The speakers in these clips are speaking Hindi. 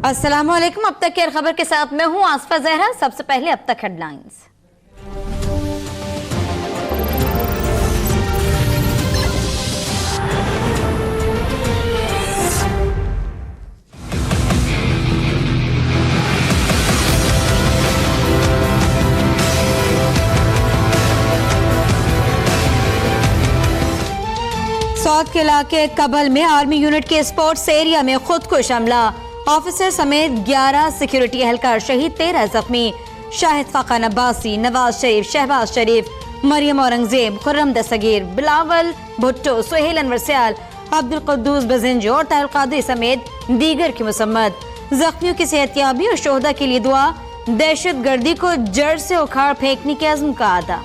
अस्सलाम वालेकुम। अब तक की खबर के साथ मैं हूं आसफा जहरा। सबसे पहले अब तक हेडलाइंस। सौद के इलाके कबल में आर्मी यूनिट के स्पोर्ट्स एरिया में खुदकुश हमला, ऑफिसर समेत 11 सिक्योरिटी एहलकार शहीद, 13 जख्मी। शाहिद खाकान अब्बासी, नवाज शरीफ, शहबाज शरीफ, मरियम औरंगजेब, खुर्रम दस्तगीर, बिलावल भुट्टो, सुहेल अनवर सियाल, अब्दुल कुद्दूस बजिंजो और ताहिर कादरी समेत दीगर की मुसम्मत। जख्मियों की सेहतयाबी और शोहदा के लिए दुआ। दहशत गर्दी को जड़ से उखाड़ फेंकने के अज़्म का आदा।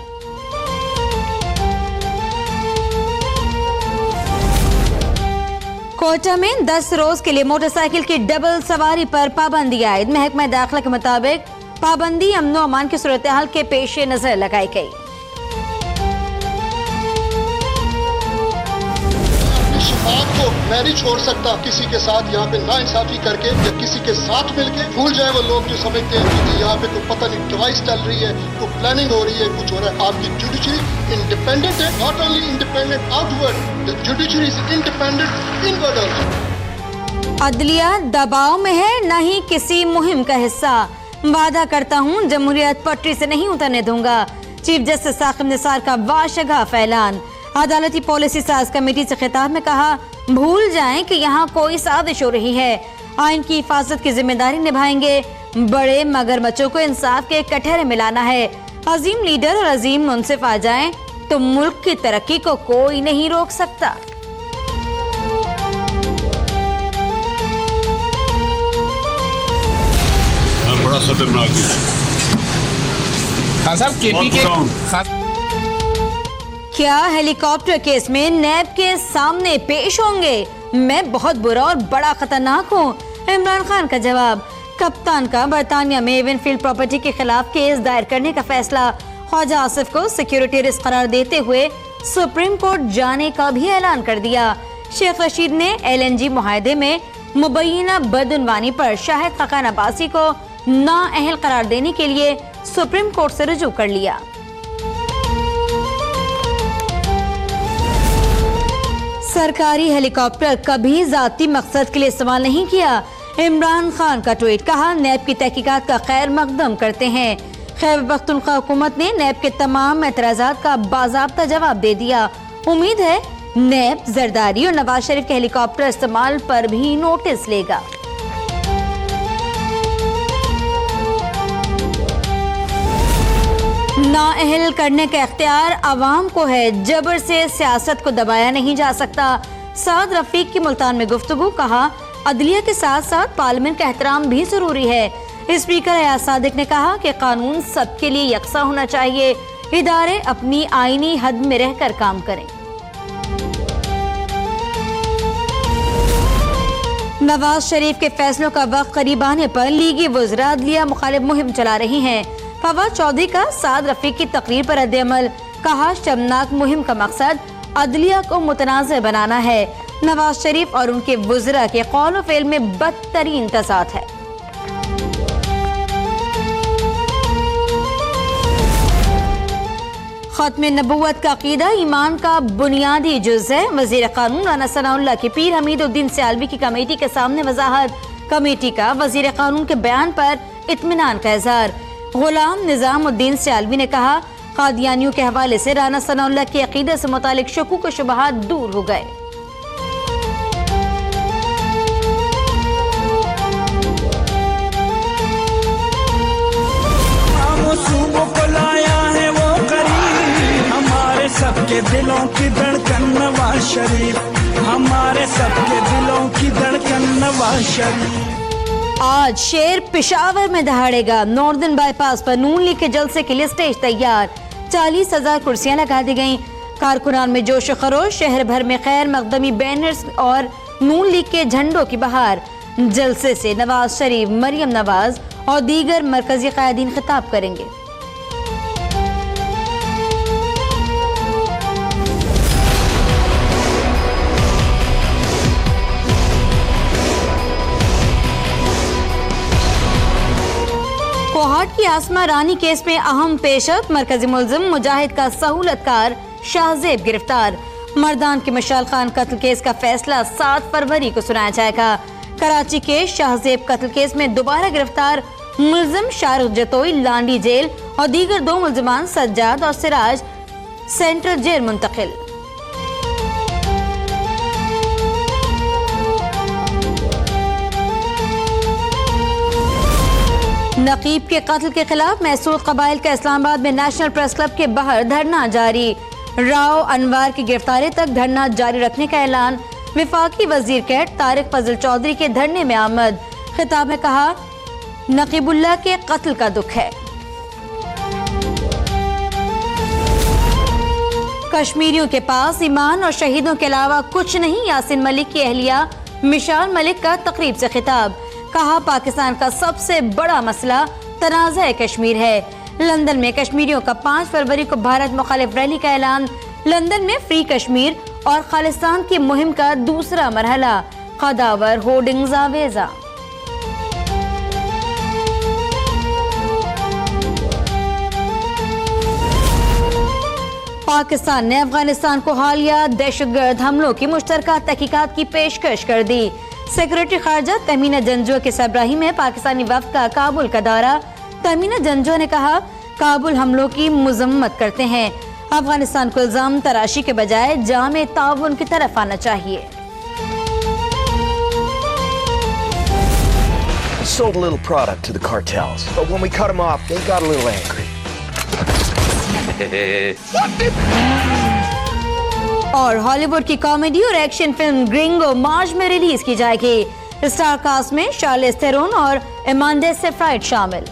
कोटा में 10 रोज के लिए मोटरसाइकिल की डबल सवारी पर पाबंदी आयद। महकमा दाखिला के मुताबिक पाबंदी अमन व अमान की सूरत हाल के पेश नजर लगाई गई। को मैं नहीं छोड़ सकता किसी के साथ यहाँ पे नाइंसाफी करके या किसी के साथ मिलके। भूल जाए वो लोग जो समझते हैं कि यहाँ पे कोई पता नहीं डिवाइस चल रही है, कोई प्लानिंग हो रही है, कुछ हो रहा है। आपकी जुडिशरी इंडिपेंडेंट है, not only independent outward, the judiciary is independent inward also. अदलिया दबाव में है, न ही किसी मुहिम का हिस्सा। वादा करता हूँ जमहूरियत पटरी से नहीं उतरने दूंगा। चीफ जस्टिस साकिब निसार का वाशगाफ ऐलान। अदालती पॉलिसी साज कमेटी से खिताब में कहा, भूल जाएं कि यहाँ कोई साजिश हो रही है। आइन की हिफाजत की जिम्मेदारी निभाएंगे। बड़े मगरमच्छों को इंसाफ के कटहरे में लाना है। अजीम लीडर और अजीम मुंसिफ आ जाएं तो मुल्क की तरक्की को कोई नहीं रोक सकता। बड़ा खतरनाक है। खान साहब केपी के क्या हेलीकॉप्टर केस में नैब के सामने पेश होंगे? मैं बहुत बुरा और बड़ा खतरनाक हूँ। इमरान खान का जवाब। कप्तान का बरतानिया में इवेंफील्ड प्रॉपर्टी के खिलाफ केस दायर करने का फैसला। ख्वाजा आसिफ को सिक्योरिटी रिस्क करार देते हुए सुप्रीम कोर्ट जाने का भी ऐलान कर दिया। शेख रशीद ने LNG मुआहदे में मुबैना बदउनवानी पर शाहिद खाकान अब्बासी को नाअहल करार देने के लिए सुप्रीम कोर्ट से रुजू कर लिया। सरकारी हेलीकॉप्टर कभी जाती मकसद के लिए इस्तेमाल नहीं किया। इमरान खान का ट्वीट। कहा, नैब की तहकीकात का खैर मकदम करते हैं। खैबर पख्तूनख्वा हुकूमत ने नैब के तमाम एतराजात का बाज़ाब्ता जवाब दे दिया। उम्मीद है नैब जरदारी और नवाज शरीफ के हेलीकॉप्टर इस्तेमाल पर भी नोटिस लेगा। नाअहल करने का इख्तियार अवाम को है, जबर से सियासत को दबाया नहीं जा सकता। साद रफीक की मुल्तान में गुफ्तगू। कहा, अदलिया के साथ साथ पार्लियामेंट का एहतराम भी जरूरी है। स्पीकर अयाज सादिक ने कहा कि कानून सबके लिए यकसा होना चाहिए। इदारे अपनी आईनी हद में रहकर काम करें। नवाज शरीफ के फैसलों का वक्त करीब आने पर लीगी वज़रा अदलिया मुखालिफ मुहिम चला रही हैं। फवाद चौधरी का साद रफीक की तकरीर पर रद्द-ए-अमल। कहा, शर्मनाक मुहिम का मकसद अदलिया को मुतनाज़ बनाना है। नवाज शरीफ और उनके वज़रा के कौल व फ़ेल में बदतरीन तज़ाद है। खत्म नबुव्वत का अकीदा ईमान का बुनियादी जुज़ है। वज़ीर क़ानून राना सनाउल्लाह की पीर हमीदुद्दीन सियालवी की कमेटी के सामने वज़ाहत। कमेटी का वज़ीर क़ानून के बयान पर इत्मीनान का इज़हार। गुलाम निज़ामुद्दीन सियालवी ने कहा, कादियानियों के हवाले से राना सनाउल्लाह की अकीदत से मुतालिक शकूक व शुबहात दूर हो गए। हमारे सबके दिलों की धड़कन नवाज शरीफ, हमारे सबके दिलों की धड़कन नवाज शरीफ। आज शेर पिशावर में दहाड़ेगा। नॉर्दर्न बाईपास पर नून लीग के जलसे के लिए स्टेज तैयार। 40,000 कुर्सियां लगा दी गईं। कारकुनान में जोश खरोश। शहर भर में खैर मकदमी बैनर्स और नून लीग के झंडों की बहार। जलसे से नवाज शरीफ, मरियम नवाज और दीगर मरकजी कायदीन खिताब करेंगे। आसमा रानी केस में अहम पेशरफ, मरकजी मुलजिम मुजाहिद का सहूलतकार शाहजेब गिरफ्तार। मर्दान के मशाल खान कत्ल केस का फैसला 7 फरवरी को सुनाया जाएगा। कराची के शाहजेब कत्ल केस में दोबारा गिरफ्तार मुलजिम शाहरुख जतोई लांडी जेल और दीगर 2 मुलजिमान सज्जाद और सिराज सेंट्रल जेल मुंतकिल। नकीब के कत्ल के खिलाफ महसूद कबाइल का इस्लामाबाद में नेशनल प्रेस क्लब के बाहर धरना जारी। राव अनवार की गिरफ्तारी तक धरना जारी रखने का ऐलान। विफाकी वजीर कैट तारिक फजल चौधरी के धरने में आमद। खिताब में कहा, नकीबुल्लाह के कत्ल का दुख है। कश्मीरियों के पास ईमान और शहीदों के अलावा कुछ नहीं। यासिन मलिक की अहलिया मिशाल मलिक का तकरीब से खिताब। कहा, पाकिस्तान का सबसे बड़ा मसला तनाज़ा कश्मीर है। लंदन में कश्मीरियों का 5 फरवरी को भारत मुखालिफ रैली का ऐलान। लंदन में फ्री कश्मीर और खालिस्तान की मुहिम का दूसरा मरहला। कदावर होर्डिंग्स आवेजा। पाकिस्तान ने अफगानिस्तान को हालिया दहशतगर्द हमलों की मुश्तरका तहकीकात की पेशकश कर दी। सेक्रेटरी खारजा तहमीना जंजो के सरबराही में पाकिस्तानी वफ्द का काबुल का दौरा। तहमीना जंजो ने कहा, काबुल हमलों की मजम्मत करते हैं। अफगानिस्तान को इल्जाम तराशी के बजाय जामे ताउन की तरफ आना चाहिए। Sold a little product to the cartels, but when we cut them off, they got a little angry. और हॉलीवुड की कॉमेडी और एक्शन फिल्म ग्रिंगो मार्च में रिलीज की जाएगी। स्टार कास्ट में शार्लिज थेरोन और एमांडे सेफ्राइड शामिल।